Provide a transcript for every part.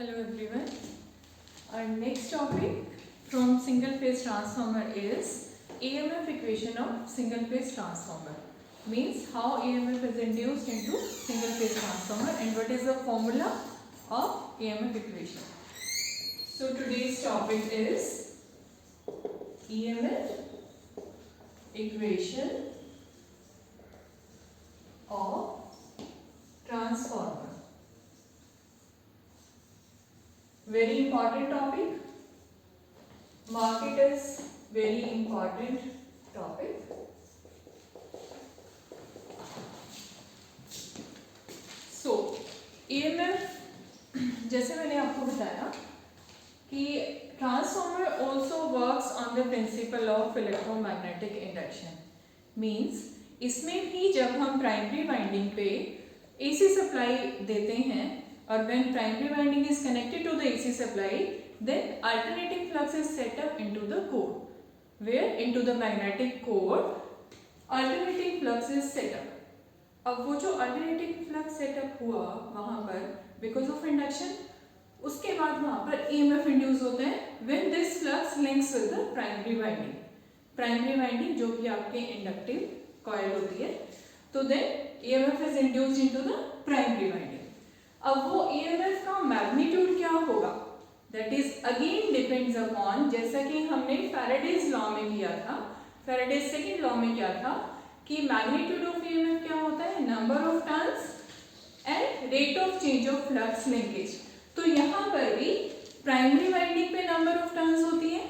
Hello everyone. Our next topic from single phase transformer is EMF equation of single phase transformer. Means how EMF is induced into single phase transformer and what is the formula of EMF equation. So today's topic is EMF equation of transformer. Very important topic. Mark it as very important topic. So EMF जैसे मैंने आपको बताया कि transformer also works on the principle of electromagnetic induction. Means इसमें भी जब हम primary winding पे AC सप्लाई देते हैं और when primary winding is connected to the AC supply, then alternating flux is set up into the core. Where into the magnetic core, alternating flux is set up. अब वो जो alternating flux set up हुआ वहाँ पर because of induction, उसके बाद वहाँ पर EMF induce होता है when this flux links with the primary winding. Primary winding जो कि आपके inductive coil होती है, तो then EMF is induced into the primary winding. अब वो EMF का मैग्नीट्यूड क्या होगा that is again depends upon, जैसा कि हमने फैराडेज लॉ में किया था, फैराडेज सेकंड लॉ में क्या था कि मैग्नीट्यूड ऑफ EMF क्या होता है, number of turns and rate of change of flux linkage. तो यहाँ पर भी प्राइमरी वाइंडिंग पे नंबर ऑफ टर्न्स होती है,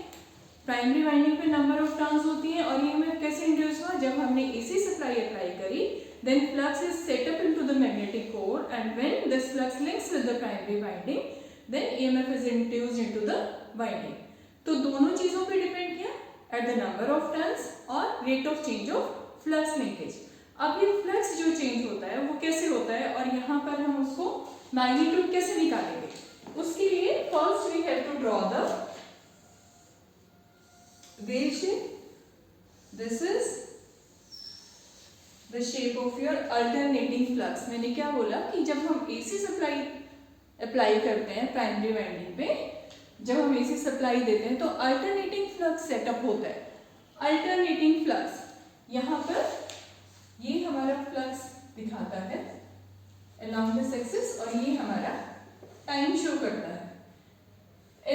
प्राइमरी वाइंडिंग पे नंबर ऑफ टर्न्स होती है और EMF कैसे इंड्यूस हुआ, जब हमने AC सप्लाई अप्लाई करी, then flux is set up into the magnetic core and when this flux links with the primary winding, then EMF is induced into the winding. तो दोनों चीजों पे डिपेंड किया at the number of turns और rate of change of flux linkage. अब ये flux जो change होता है वो कैसे होता है और यहाँ पर हम उसको magnitude कैसे निकालेंगे, उसके लिए first we have to draw the wave shape. This is the shape of your alternating flux. मैंने क्या बोला कि जब हम AC सप्लाई अप्लाई करते हैं प्राइमरी वाइंडिंग पे, जब हम AC सप्लाई देते हैं तो अल्टरनेटिंग फ्लक्स सेटअप होता है. अल्टरनेटिंग फ्लक्स यहाँ पर ये हमारा फ्लक्स दिखाता है along this axis और ये हमारा टाइम शो करता है.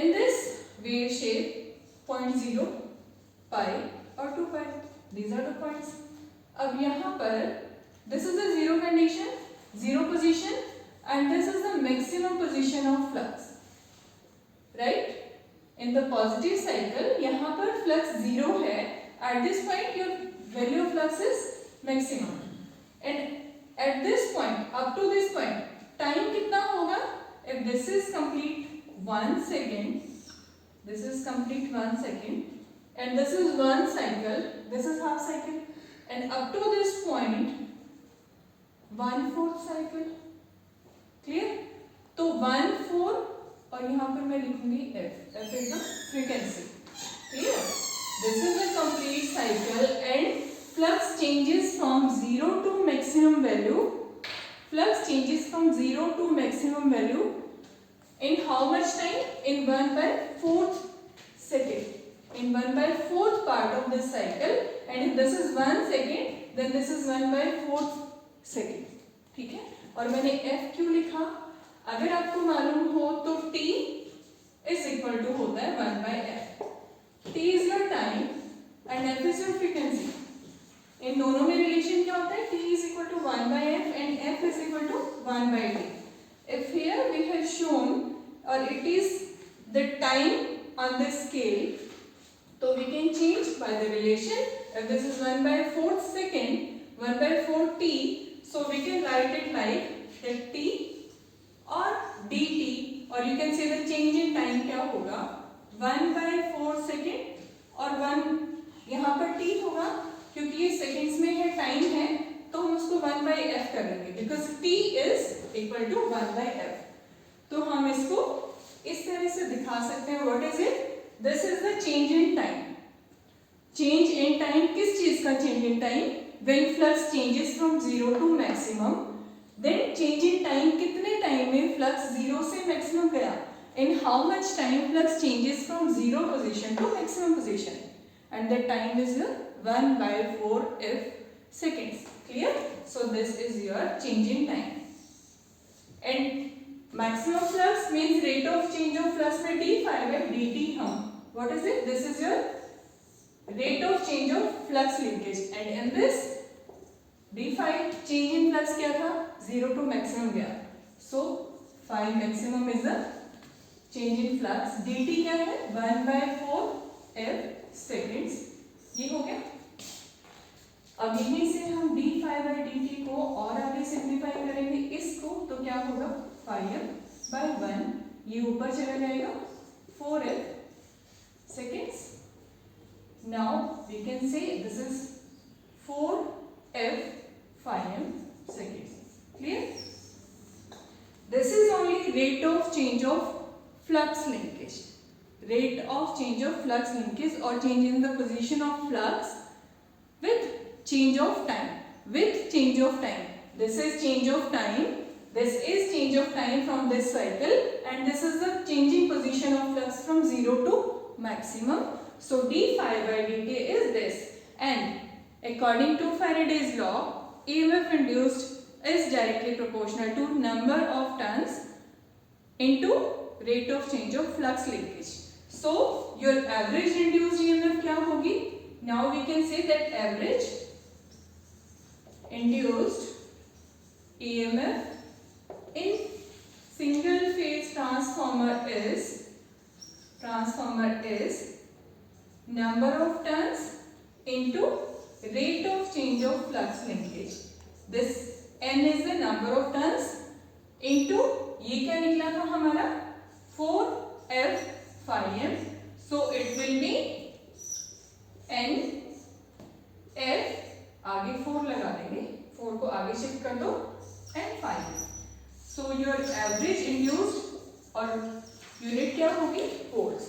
In this wave shape 0.0, pi और 2 pi, these are the points. अब यहाँ पर this is the zero condition, zero position and this is the maximum position of flux, right? In the positive cycle यहाँ पर flux 0 है, at this point your value of flux is maximum and at this point up to this point time कितना होगा, if this is complete 1 second, this is complete 1 second and this is 1 cycle, this is half cycle and up to this point 1/4 cycle. Clear? तो 1/4 और यहाँ पर मैं लिखूंगी F. F is the frequency. Clear? This is a complete cycle and flux changes from 0 to maximum value. Flux changes from 0 to maximum value in how much time? In 1/4 second. In 1/4 part of this cycle and if this is 1 second then this is 1/4 second. ठीक है, और मैंने F क्यों लिखा, अगर आपको मालूम हो तो T is equal to होता है 1/F. T is your time and F is your frequency. इन दोनों में रिलेशन क्या होता है, T is equal to 1/F and F is equal to 1/T. If here we have shown or it is the time on this scale, so we can change by the relation. If this is 1/4 second, 1/4 t, so we can write it like that t or dt, or you can say the change in time क्या होगा 1/4 second और 1 यहाँ पर t होगा क्योंकि ये seconds में है, टाइम है, तो हम उसको 1/f कर लेंगे because t is equal to 1/f. तो हम इसको इस तरह से दिखा सकते हैं. What is it? This is the change in time. Change in time किस चीज का change in time? When flux changes from 0 to maximum, then change in time कितने टाइम में फ्लक्स 0 से मैक्सिमम गया, in how much time flux changes from zero position to maximum position, and that time is 1/4f seconds. Clear? So this is your change in time. And maximum flux means rate of change of flux में d phi by dt हम what is it? This is your rate of change of flux linkage, and in this d phi change in flux क्या था? 0 to maximum गया. So phi maximum is the change in flux. dt क्या है? 1/4f seconds. ये हो गया. अब यहीं से हम d phi by dt को और आगे सिंप्लीफाई करेंगे इसको, तो क्या होगा? phi m by 1, ये ऊपर चला जाएगा 4f seconds. Now we can say this is 4f phi m seconds. Clear? This is only rate of change of flux linkage. Rate of change of flux linkage or change in the position of flux with change of time. With change of time. This is change of time. This is change of time from this cycle, and this is the changing position of flux from 0 to maximum. So d phi by dt is this, and according to Faraday's law, EMF induced is directly proportional to number of turns into rate of change of flux linkage. So your average induced EMF क्या होगी? Now we can say that average induced EMF in single phase transformer is number of turns into rate of change of flux linkage. This n is the number of turns into ये क्या निकला था हमारा 4f phi m. So it will be n f, आगे 4 लगा देंगे, 4 को आगे शिफ्ट कर दो, and phi m. So your average induced और यूनिट क्या होगी? volts.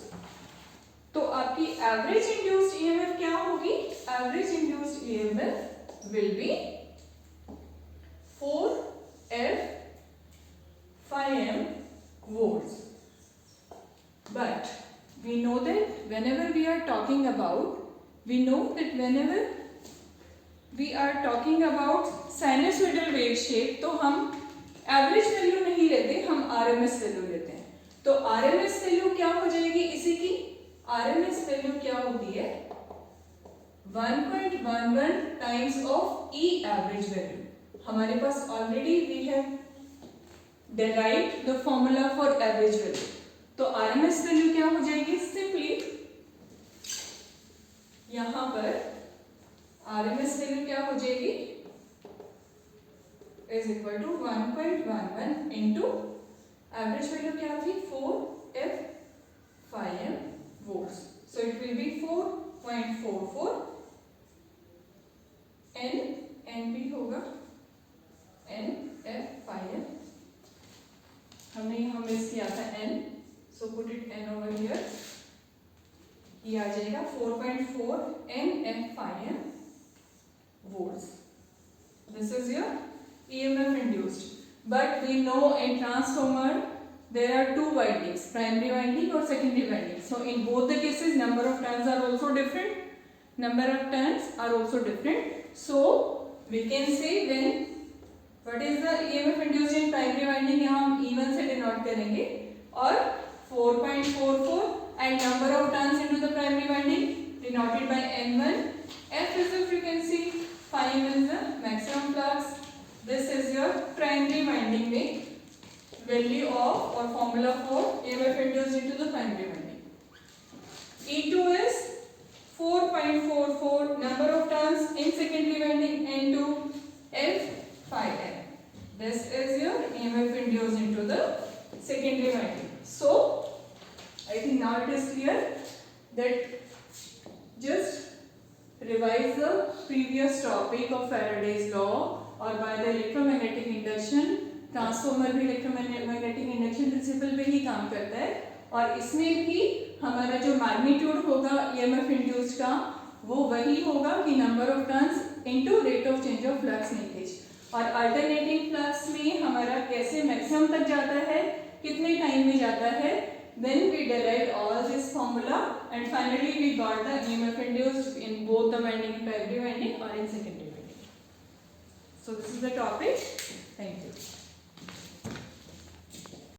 तो आपकी एवरेज इंड्यूस्ड ईएमएफ क्या होगी? Average induced EMF will be 4f phi m volts. But we know that whenever we are talking about sinusoidal wave shape, तो हम average value नहीं लेते, हम आरएमएस वैल्यू लेते हैं. तो आरएमएस वैल्यू क्या हो जाएगी इसी की? आरएमएस वैल्यू क्या होती है? 1.11 times of E average value. हमारे पास already we have derived the formula for average value. तो आरएमएस वैल्यू क्या हो जाएगी? सिंपली यहां पर आरएमएस वैल्यू क्या हो जाएगी? Is equal to 1.11 into average value क्या थी? 4f phi m volts. So it will be 4.44 n भी होगा n f phi m. हमने यहाँ मिस किया था n, so put it n over here. ये आ जाएगा 4.4 n f phi m volts. This is your EMF induced. But we know in transformer there are two windings, primary winding or secondary winding. So in both the cases number of turns are also different. So we can say when what is the EMF induced in primary winding, यहाँ हम E1 से denote करेंगे, और 4.44 and number of turns into the primary winding denoted by N1. F is the frequency, phi m is the maximum flux. This is your primary winding में value of or formula for EMF induced into the primary winding. E2 is 4.44 number of turns in secondary winding into F phi m. This is your EMF induced into the secondary winding. So I think now it is clear that just revise the previous topic of Faraday's law और by the electromagnetic induction. Transformer भी electromagnetic induction principal पे ही काम करता है, और इसमें भी हमारा जो मैग्नीट्यूड होगा ईएमएफ इंड्यूस्ड का वो वही होगा कि number of turns into rate of change of flux linkage. और अल्टरनेटिंग फ्लक्स में हमारा कैसे मैक्सिमम तक जाता है, कितने टाइम में जाता है, then we derived all this formula and finally we got the EMF induced in both the winding, primary winding or in secondary winding. So this is the topic. Thank you.